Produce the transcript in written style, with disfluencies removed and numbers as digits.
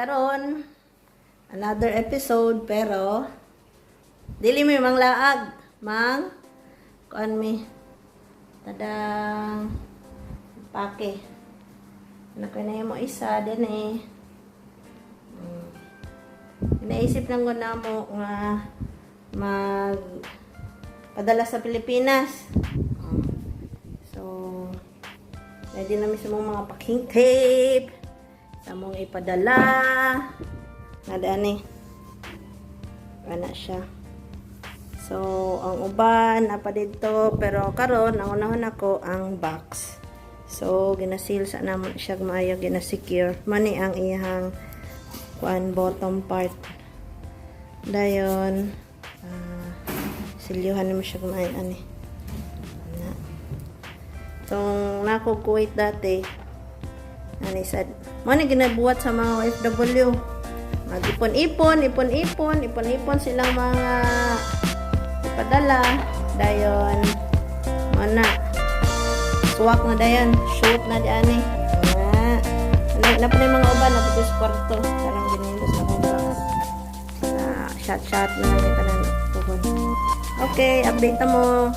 karon another episode pero dili mi mang laag, mang kuan mi tadang pake. Nakanay mo isa din eh. Naisip lang ko na mo nga mag padala sa Pilipinas. So, ready na mi sa mga packing tape. Sa mong ipadala. Nadaan eh. Wala siya. So, ang uban, apa dito. Pero karon ang unahon ako ang box. So, ginasil sa naman siya maayo, ginasecure. Mani ang iyang kuan bottom part. Dayon, silyuhan naman siya kumain ani. So, nako Kuwait dati. Ani sad, mo ni ginabuhat sa mga OFW. Ipon-ipon silang mga ipadala. Dayon, mana suwak na dayon, shoot na diyan eh. Na pa mga uban na dito sa kwarto. Sarang ginindot sa kumbang. Shot na lang ito na. Okay, update mo.